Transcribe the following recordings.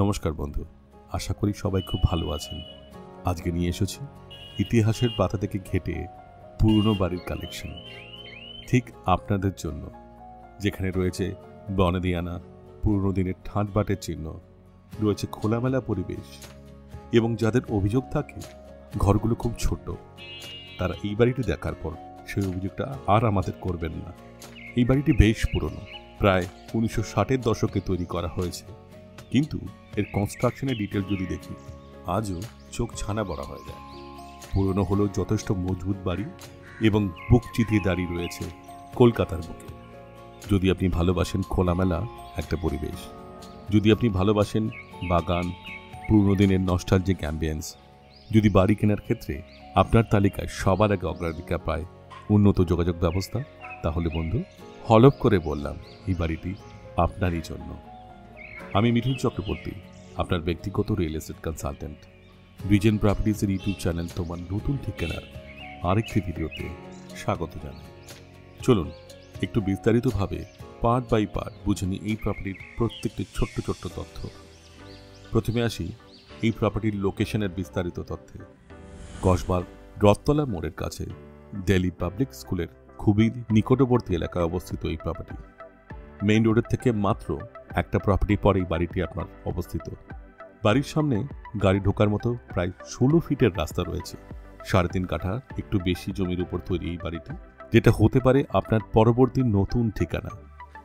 নমস্কার বন্ধু, আশা করি সবাই খুব ভালো আছেন। আজকে নিয়ে এসেছি ইতিহাসের পাতা থেকে ঘেটে পুরনো বাড়ির কালেকশন, ঠিক আপনাদের জন্য, যেখানে রয়েছে বনেদিয়ানা, পুরনো দিনের ঠাঁটবাটের চিহ্ন, রয়েছে খোলামেলা পরিবেশ এবং যাদের অভিযোগ থাকে ঘরগুলো খুব ছোট, তারা এই বাড়িটি দেখার পর সেই অভিযোগটা আর আমাদের করবেন না। এই বাড়িটি বেশ পুরনো, প্রায় 1960-এর দশকে তৈরি করা হয়েছে, কিন্তু এর কনস্ট্রাকশনের ডিটেল যদি দেখি আজও চোখ ছানা বড়া হয়ে যায়। পুরনো হলেও যথেষ্ট মজবুত বাড়ি এবং বুক চিতিয়ে দাঁড়িয়ে রয়েছে কলকাতার বুকে। যদি আপনি ভালোবাসেন খোলামেলা একটা পরিবেশ, যদি আপনি ভালোবাসেন বাগান, পুরনো দিনের নস্টালজিক অ্যাম্বিয়েন্স, যদি বাড়ি কেনার ক্ষেত্রে আপনার তালিকায় সবার আগে অগ্রাধিকার পায় উন্নত যোগাযোগ ব্যবস্থা, তাহলে বন্ধু হলফ করে বললাম এই বাড়িটি আপনারই জন্য। আমি মিঠুন চক্রবর্তী, আপনার ব্যক্তিগত রিয়েল এস্টেট কনসালটেন্ট। ভিজন প্রপার্টিজের ইউটিউব চ্যানেল তোমার নতুন ঠিকানার আরেকটি ভিডিওতে স্বাগত জানাই। চলুন একটু বিস্তারিতভাবে পার্ট বাই পার্ট বুঝে নিই এই প্রপার্টির প্রত্যেকটি ছোট্ট ছোট্ট তথ্য। প্রথমে আসি এই প্রপার্টির লোকেশনের বিস্তারিত তথ্যে। কসবার রথতলা মোড়ের কাছে দিল্লি পাবলিক স্কুলের খুবই নিকটবর্তী এলাকায় অবস্থিত এই প্রপার্টি। মেইন রোডের থেকে মাত্র একটা প্রপার্টি পরেই বাড়িটি আপনার অবস্থিত। বাড়ির সামনে গাড়ি ঢোকার মতো প্রায় 16 ফিটের রাস্তা রয়েছে। 3.5 কাঠা একটু বেশি জমির উপর তৈরি এই বাড়িটি, যেটা হতে পারে আপনার পরবর্তী নতুন ঠিকানা।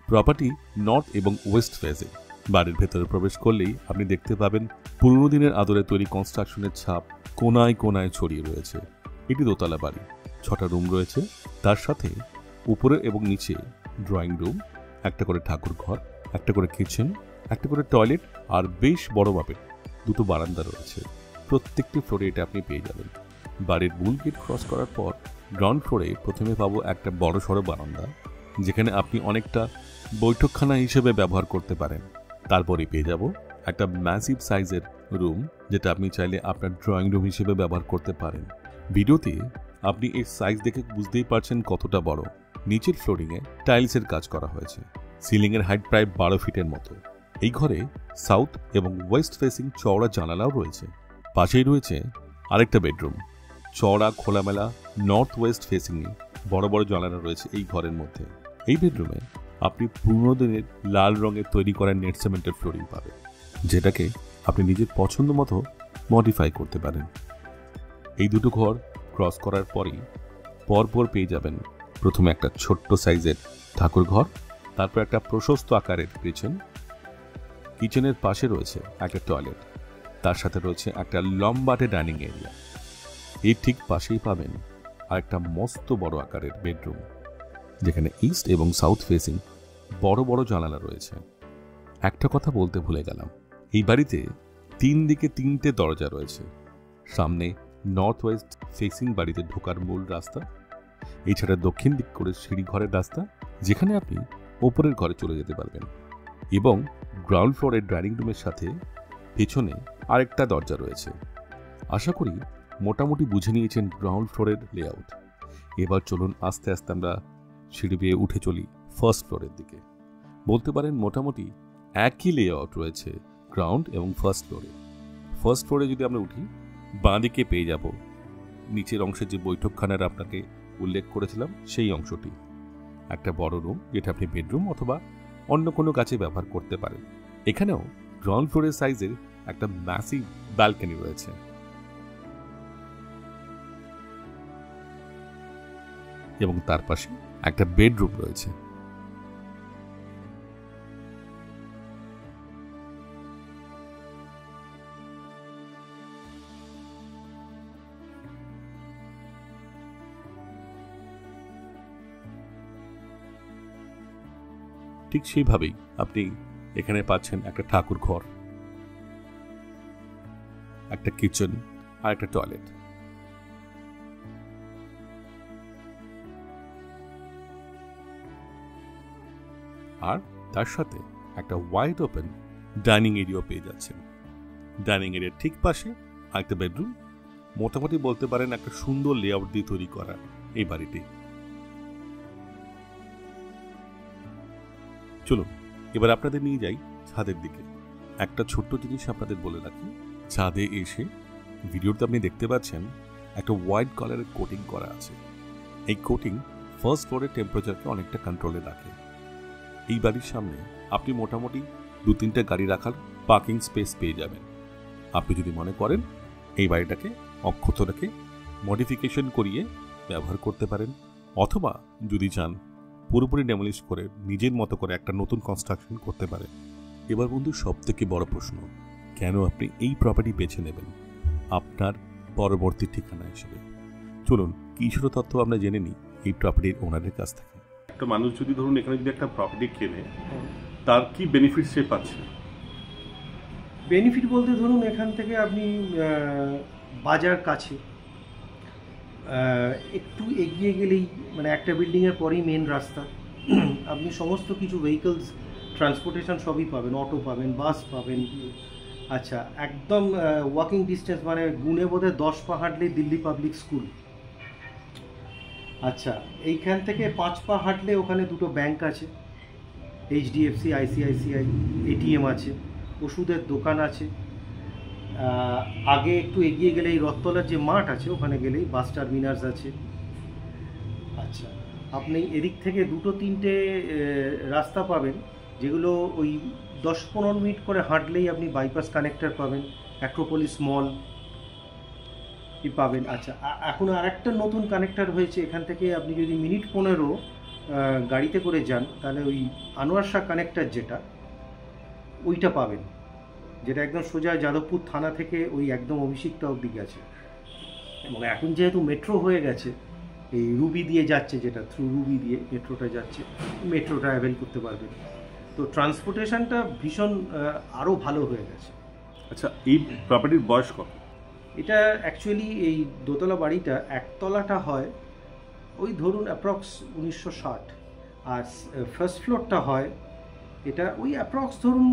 প্রপার্টি নর্থ এবং ওয়েস্ট ফেজে। বাড়ির ভেতরে প্রবেশ করলেই আপনি দেখতে পাবেন পুরনো দিনের আদলে তৈরি কনস্ট্রাকশনের ছাপ কোনায় কোনায় ছড়িয়ে রয়েছে। এটি দোতলা বাড়ি, 6টা রুম রয়েছে, তার সাথে উপরে এবং নিচে ড্রয়িং রুম, একটা করে ঠাকুর ঘর, একটা করে কিচেন, একটা করে টয়লেট আর বেশ বড় মাপের 2টো বারান্দা রয়েছে। প্রত্যেকটি ফ্লোরে এটা আপনি পেয়ে যাবেন। বাড়ির মূল গেট ক্রস করার পর গ্রাউন্ড ফ্লোরে প্রথমে পাবো একটা বড় সড়ো বারান্দা, যেখানে আপনি অনেকটা বৈঠকখানা হিসেবে ব্যবহার করতে পারেন। তারপরে পেয়ে যাব একটা ম্যাসিভ সাইজের রুম, যেটা আপনি চাইলে আপনার ড্রয়িং রুম হিসেবে ব্যবহার করতে পারেন। ভিডিওতে আপনি এর সাইজ দেখে বুঝতেই পারছেন কতটা বড়। নিচের ফ্লোরিংয়ে টাইলসের কাজ করা হয়েছে। সিলিংয়ের হাইট প্রায় 12 ফিটের মতো। এই ঘরে সাউথ এবং ওয়েস্ট ফেসিং চওড়া জানালাও রয়েছে। পাশেই রয়েছে আরেকটা বেডরুম। চওড়া খোলামেলা নর্থ ওয়েস্ট ফেসিংয়ে বড় বড় জানালা রয়েছে এই ঘরের মধ্যে। এই বেডরুমে আপনি পুরনো দিনের লাল রঙের তৈরি করা নেট সিমেন্টের ফ্লোরিং পাবেন, যেটাকে আপনি নিজের পছন্দ মতো মডিফাই করতে পারেন। এই দুটো ঘর ক্রস করার পরই পরপর পেয়ে যাবেন প্রথমে একটা ছোট্ট সাইজের ঠাকুর ঘর, তারপর একটা প্রশস্ত আকারের কিচেন। কিচেনের পাশে রয়েছে একটা টয়লেট, তার সাথে রয়েছে একটা লম্বাটে ডাইনিং এরিয়া। এর ঠিক পাশেই পাবেন আরেকটা মস্ত বড় আকারের বেডরুম, যেখানে ইস্ট এবং সাউথ ফেসিং বড় বড় জানালা রয়েছে। একটা কথা বলতে ভুলে গেলাম, এই বাড়িতে 3 দিকে 3টে দরজা রয়েছে। সামনে নর্থ ওয়েস্ট ফেসিং বাড়িতে ঢোকার মূল রাস্তা, এছাড়া দক্ষিণ দিক করে সিঁড়ি ঘরের রাস্তা, যেখানে আপনি ওপরের ঘরে চলে যেতে পারবেন। এবং গ্রাউন্ড ফ্লোরের ড্রাইনিং রুমের সাথে পেছনে আরেকটা দরজা রয়েছে। আশা করি মোটামুটি বুঝে নিয়েছেন গ্রাউন্ড ফ্লোরের লেআউট। এবার চলুন আস্তে আস্তে আমরা সিঁড়ি বেয়ে উঠে চলি ফার্স্ট ফ্লোরের দিকে। বলতে পারেন মোটামুটি একই লেআউট রয়েছে গ্রাউন্ড এবং ফার্স্ট ফ্লোরে। ফার্স্ট ফ্লোরে যদি আমরা উঠি, বাঁ দিকে পেয়ে যাব নিচের অংশে যে বৈঠকখানার আপনাকে উল্লেখ করেছিলাম সেই অংশটি। একটা বড় রুম, যেটা আপনি বেডরুম অথবা অন্য কোনো কাজে ব্যবহার করতে পারেন। এখানেও গ্রাউন্ড ফ্লোরের সাইজের একটা ম্যাসিভ ব্যালকনি রয়েছে। এবং তার পাশে একটা বেডরুম রয়েছে। ঠিক সেইভাবেই আপনি এখানে পাচ্ছেন একটা ঠাকুর ঘর, একটা কিচেন আর একটা টয়লেট। আর তার সাথে একটা ওয়াইড ওপেন ডাইনিং এরিয়া পেয়ে যাচ্ছেন। ডাইনিং এরিয়ার ঠিক পাশে আরেকটা বেডরুম। মোটামুটি বলতে পারেন একটা সুন্দর লেআউট দিয়ে তৈরি করা এই বাড়িটি। চলুন এবার আপনাদের নিয়ে যাই ছাদের দিকে। একটা ছোট্ট জিনিস আপনাদের বলে রাখি, ছাদে এসে ভিডিওতে আপনি দেখতে পাচ্ছেন একটা হোয়াইট কালারের কোটিং করা আছে। এই কোটিং ফার্স্ট ফ্লোরের টেম্পারেচারকে অনেকটা কন্ট্রোলে রাখে। এই বাড়ির সামনে আপনি মোটামুটি 2-3টা গাড়ি রাখার পার্কিং স্পেস পেয়ে যাবেন। আপনি যদি মনে করেন এই বাড়িটাকে অক্ষত রেখে মডিফিকেশন করিয়ে ব্যবহার করতে পারেন, অথবা যদি চান পুরোপুরি ডেমোলিশ করে নিজের মতো করে একটা নতুন কনস্ট্রাকশন করতে পারেন। এবার বন্ধু, সব থেকে বড় প্রশ্ন, কেন আপনি এই প্রপার্টি বেছে নেবেন আপনার পরবর্তী ঠিকানা হিসেবে? চলুন কিছুটা তথ্য আমরা জেনে নিই এই প্রপার্টির ওনারের কাছ থেকে। একটা মানুষ যদি ধরুন এখানে যদি একটা প্রপার্টি কেনে, তার কি বেনিফিট সে পাচ্ছে? বেনিফিট বলতে ধরুন এখান থেকে আপনি বাজার কাছে, একটু এগিয়ে গেলেই মানে একটা বিল্ডিংয়ের পরেই মেন রাস্তা, আপনি সমস্ত কিছু ভেহিকলস ট্রান্সপোর্টেশন সবই পাবেন, অটো পাবেন, বাস পাবেন। আচ্ছা, একদম ওয়াকিং ডিস্টেন্স, মানে গুনে বোধহয় 10 পা হাঁটলেই দিল্লি পাবলিক স্কুল। আচ্ছা, এইখান থেকে 5 পা হাঁটলে ওখানে 2টো ব্যাংক আছে, HDFC, ICICI, ATM আছে, ওষুধের দোকান আছে। আগে একটু এগিয়ে গেলেই রথতলার যে মাঠ আছে ওখানে গেলেই বাস টার্মিনাস আছে। আচ্ছা, আপনি এদিক থেকে 2-3টে রাস্তা পাবেন, যেগুলো ওই 10-15 মিনিট করে হাঁটলেই আপনি বাইপাস কানেক্টর পাবেন, অ্যাক্রোপলিস মল পাবেন। আচ্ছা, এখন আর একটা নতুন কানেক্টর হয়েছে, এখান থেকে আপনি যদি মিনিট 15 গাড়িতে করে যান তাহলে ওই আনোয়ার শাহ কানেক্টর যেটা, ওইটা পাবেন, যেটা একদম সোজা যাদবপুর থানা থেকে ওই একদম অভিষিক্তা অবধি গেছে। এবং এখন যেহেতু মেট্রো হয়ে গেছে, এই রুবি দিয়ে যাচ্ছে, যেটা থ্রু রুবি দিয়ে মেট্রোটা যাচ্ছে, মেট্রোটা অ্যাভেল করতে পারবেন। তো ট্রান্সপোর্টেশনটা ভীষণ আরও ভালো হয়ে গেছে। আচ্ছা, এই প্রপার্টির বয়স কত? এটা অ্যাকচুয়ালি এই দোতলা বাড়িটা, একতলাটা হয় ওই ধরুন অ্যাপ্রক্স 1960, আর ফার্স্ট ফ্লোরটা হয় এটা ওই অ্যাপ্রক্স ধরুন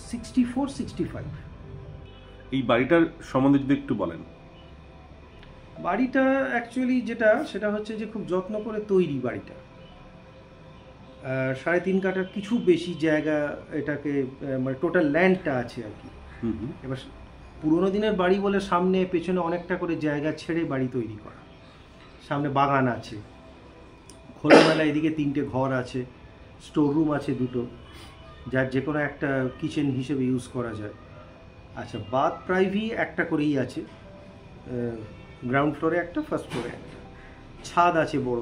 64-65। এই বাড়িটার সম্বন্ধে যদি একটু বলেন। বাড়িটা অ্যাকচুয়ালি যেটা, সেটা হচ্ছে যে খুব যত্ন করে তৈরি বাড়িটা। 3.5 কাঠার কিছু বেশি জায়গা এটাকে, মানে টোটাল ল্যান্ডটা আছে আর কি। এবার পুরোনো দিনের বাড়ি বলে সামনে পেছনে অনেকটা করে জায়গা ছেড়ে বাড়ি তৈরি করা। সামনে বাগান আছে, খোলামেলা এদিকে 3টে ঘর আছে, স্টোর রুম আছে 2টো, যার যে কোনো একটা কিচেন হিসেবে ইউজ করা যায়। আচ্ছা, বাথ প্রাইভি একটা করেই আছে, গ্রাউন্ড ফ্লোরে একটা, ফার্স্ট ফ্লোরে একটা, ছাদ আছে বড়।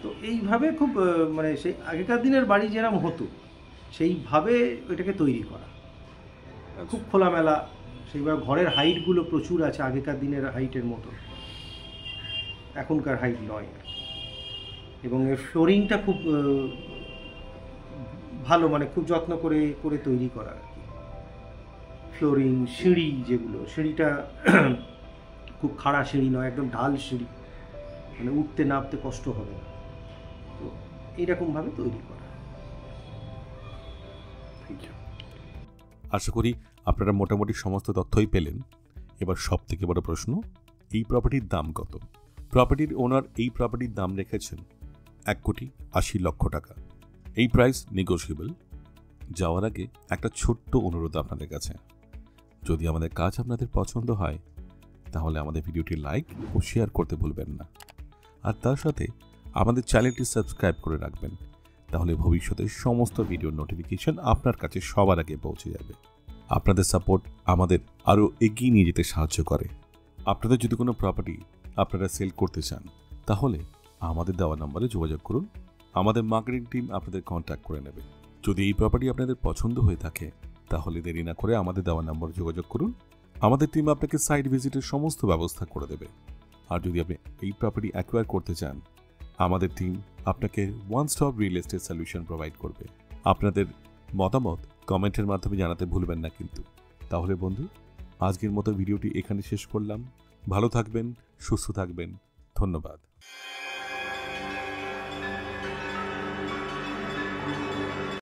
তো এইভাবে খুব মানে সেই আগেকার দিনের বাড়ি যেরকম হতো সেইভাবে এটাকে তৈরি করা, খুব খোলামেলা। সেইভাবে ঘরের হাইটগুলো প্রচুর আছে, আগেকার দিনের হাইটের মতো, এখনকার হাইট নয়। এবং এর ফ্লোরিংটা খুব ভালো, মানে খুব যত্ন করে করে তৈরি করা আর কি। ফ্লোরিং, সিঁড়ি, যেগুলো সিঁড়িটা খুব খাড়া সিঁড়ি নয়, একদম ঢাল সিঁড়ি, মানে উঠতে নামতে কষ্ট হবে না। তো এইরকমভাবে তৈরি করা। আশা করি আপনারা মোটামুটি সমস্ত তথ্যই পেলেন। এবার সব থেকে বড় প্রশ্ন, এই প্রপার্টির দাম কত? প্রপার্টির ওনার এই প্রপার্টির দাম রেখেছেন 1,80,00,000 টাকা। এই প্রাইস নেগোশিয়েবল। যাওয়ার আগে একটা ছোট্ট অনুরোধ আপনাদের কাছে, যদি আমাদের কাজ আপনাদের পছন্দ হয় তাহলে আমাদের ভিডিওটি লাইক ও শেয়ার করতে ভুলবেন না, আর তার সাথে আমাদের চ্যানেলটি সাবস্ক্রাইব করে রাখবেন। তাহলে ভবিষ্যতে সমস্ত ভিডিওর নোটিফিকেশন আপনার কাছে সবার আগে পৌঁছে যাবে। আপনাদের সাপোর্ট আমাদের আরও এগিয়ে নিয়ে যেতে সাহায্য করে। আপনাদের যদি কোনো প্রপার্টি আপনারা সেল করতে চান তাহলে আমাদের দেওয়া নম্বরে যোগাযোগ করুন, আমাদের মার্কেটিং টিম আপনাদের কন্ট্যাক্ট করে নেবে। যদি এই প্রপার্টি আপনাদের পছন্দ হয়ে থাকে তাহলে দেরি না করে আমাদের দেওয়া নম্বরে যোগাযোগ করুন, আমাদের টিম আপনাকে সাইট ভিজিটের সমস্ত ব্যবস্থা করে দেবে। আর যদি আপনি এই প্রপার্টি অ্যাকোয়ার করতে চান, আমাদের টিম আপনাকে one stop real estate solution provide করবে। আপনাদের মতামত কমেন্টের মাধ্যমে জানাতে ভুলবেন না কিন্তু। তাহলে বন্ধু, আজকের মতো ভিডিওটি এখানে শেষ করলাম। ভালো থাকবেন, সুস্থ থাকবেন, ধন্যবাদ।